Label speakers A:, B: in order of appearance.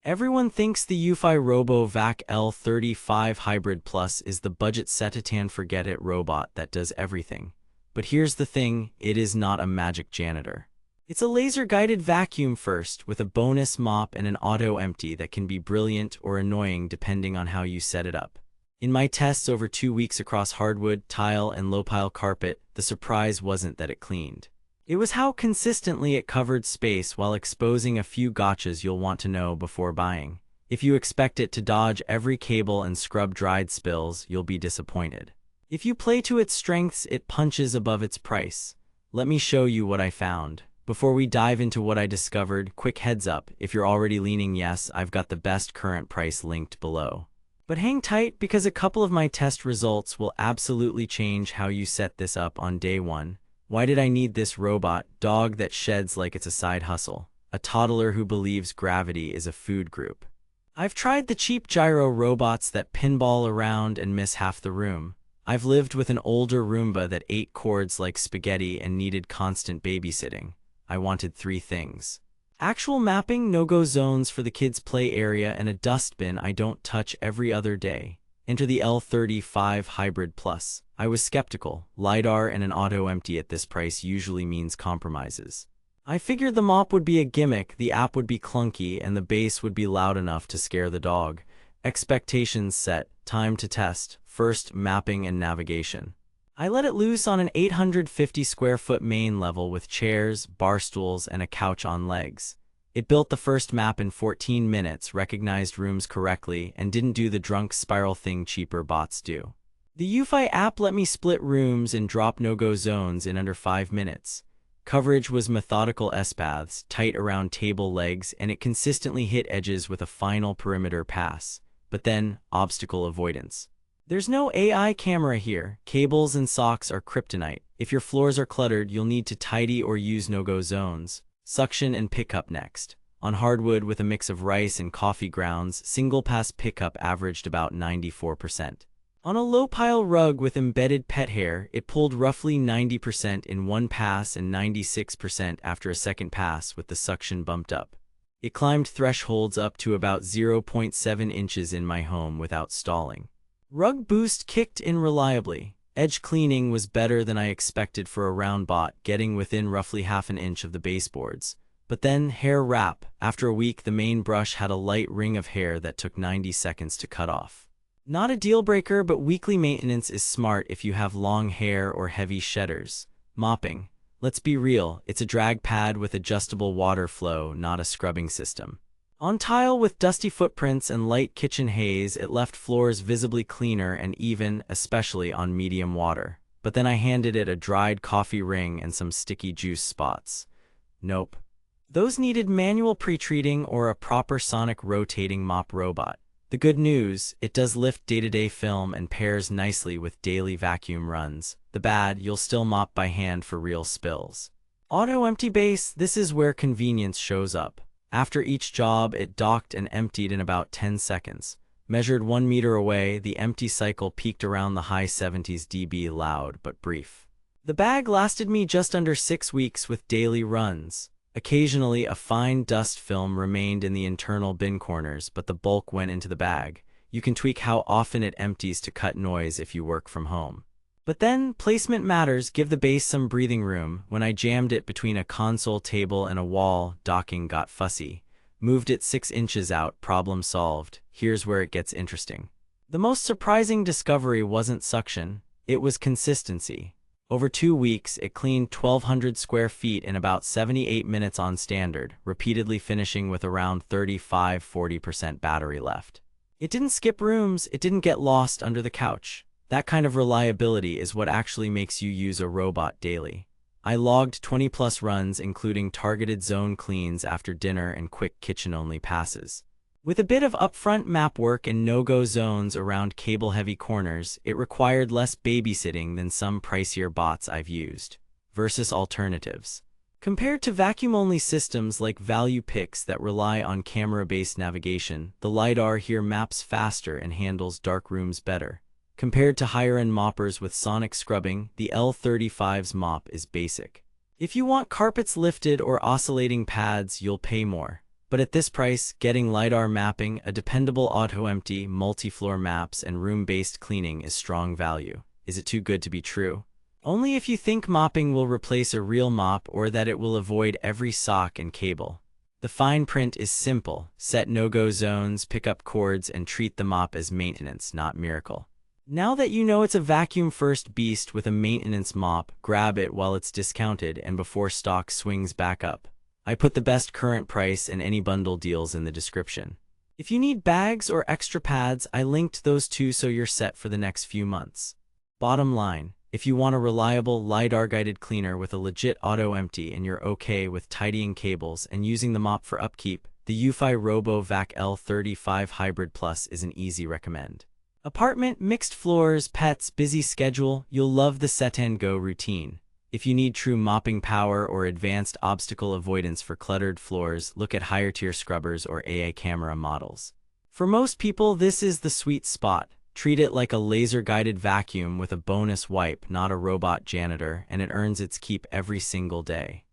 A: Everyone thinks the Eufy RoboVac L35 Hybrid Plus is the budget set-it-and-forget-it robot that does everything. But here's the thing, it is not a magic janitor. It's a laser-guided vacuum first, with a bonus mop and an auto-empty that can be brilliant or annoying depending on how you set it up. In my tests over 2 weeks across hardwood, tile, and low-pile carpet, the surprise wasn't that it cleaned. It was how consistently it covered space while exposing a few gotchas you'll want to know before buying. If you expect it to dodge every cable and scrub dried spills, you'll be disappointed. If you play to its strengths, it punches above its price. Let me show you what I found. Before we dive into what I discovered, quick heads up, if you're already leaning yes, I've got the best current price linked below. But hang tight, because a couple of my test results will absolutely change how you set this up on day one. Why did I need this robot? Dog that sheds like it's a side hustle. A toddler who believes gravity is a food group. I've tried the cheap gyro robots that pinball around and miss half the room. I've lived with an older Roomba that ate cords like spaghetti and needed constant babysitting. I wanted 3 things: actual mapping, no-go zones for the kids' play area, and a dustbin I don't touch every other day. Enter the L35 Hybrid Plus. I was skeptical. LiDAR and an auto-empty at this price usually means compromises. I figured the mop would be a gimmick, the app would be clunky, and the bass would be loud enough to scare the dog. Expectations set. Time to test. First, mapping and navigation. I let it loose on an 850 square foot main level with chairs, bar stools, and a couch on legs. It built the first map in 14 minutes, recognized rooms correctly, and didn't do the drunk spiral thing cheaper bots do. The Eufy app let me split rooms and drop no-go zones in under 5 minutes. Coverage was methodical S-paths, tight around table legs, and it consistently hit edges with a final perimeter pass. But then, obstacle avoidance. There's no AI camera here. Cables and socks are kryptonite. If your floors are cluttered, you'll need to tidy or use no-go zones. Suction and pickup next. On hardwood with a mix of rice and coffee grounds, single-pass pickup averaged about 94%. On a low-pile rug with embedded pet hair, it pulled roughly 90% in one pass and 96% after a second pass with the suction bumped up. It climbed thresholds up to about 0.7 inches in my home without stalling. Rug boost kicked in reliably. Edge cleaning was better than I expected for a round bot, getting within roughly half an inch of the baseboards. But then, hair wrap. After a week, the main brush had a light ring of hair that took 90 seconds to cut off. Not a deal breaker, but weekly maintenance is smart if you have long hair or heavy shedders. Mopping. Let's be real, it's a drag pad with adjustable water flow, not a scrubbing system. On tile with dusty footprints and light kitchen haze, it left floors visibly cleaner and even, especially on medium water. But then I handed it a dried coffee ring and some sticky juice spots. Nope. Those needed manual pre-treating or a proper sonic rotating mop robot. The good news, it does lift day-to-day film and pairs nicely with daily vacuum runs. The bad, you'll still mop by hand for real spills. Auto-empty base, this is where convenience shows up. After each job, it docked and emptied in about 10 seconds. Measured 1 meter away, the empty cycle peaked around the high 70s dB, loud but brief. The bag lasted me just under 6 weeks with daily runs. Occasionally, a fine dust film remained in the internal bin corners, but the bulk went into the bag. You can tweak how often it empties to cut noise if you work from home. But then, placement matters. Give the base some breathing room. When I jammed it between a console table and a wall, docking got fussy. Moved it 6 inches out, problem solved. Here's where it gets interesting. The most surprising discovery wasn't suction, it was consistency. Over 2 weeks, it cleaned 1,200 square feet in about 78 minutes on standard, repeatedly finishing with around 35–40% battery left. It didn't skip rooms, it didn't get lost under the couch. That kind of reliability is what actually makes you use a robot daily. I logged 20+ runs, including targeted zone cleans after dinner and quick kitchen-only passes. With a bit of upfront map work and no-go zones around cable-heavy corners, it required less babysitting than some pricier bots I've used. Versus alternatives. Compared to vacuum-only systems like Value Picks that rely on camera-based navigation, the LiDAR here maps faster and handles dark rooms better. Compared to higher-end moppers with sonic scrubbing, the L35's mop is basic. If you want carpets lifted or oscillating pads, you'll pay more. But at this price, getting LiDAR mapping, a dependable auto-empty, multi-floor maps, and room-based cleaning is strong value. Is it too good to be true? Only if you think mopping will replace a real mop or that it will avoid every sock and cable. The fine print is simple: set no-go zones, pick up cords, and treat the mop as maintenance, not miracle. Now that you know it's a vacuum-first beast with a maintenance mop, grab it while it's discounted and before stock swings back up. I put the best current price and any bundle deals in the description. If you need bags or extra pads, I linked those too so you're set for the next few months. Bottom line, if you want a reliable LiDAR-guided cleaner with a legit auto-empty and you're okay with tidying cables and using the mop for upkeep, the Eufy RoboVac L35 Hybrid Plus is an easy recommend. Apartment, mixed floors, pets, busy schedule, you'll love the set and go routine. If you need true mopping power or advanced obstacle avoidance for cluttered floors, look at higher tier scrubbers or AA camera models. For most people, this is the sweet spot. Treat it like a laser-guided vacuum with a bonus wipe, not a robot janitor, and it earns its keep every single day.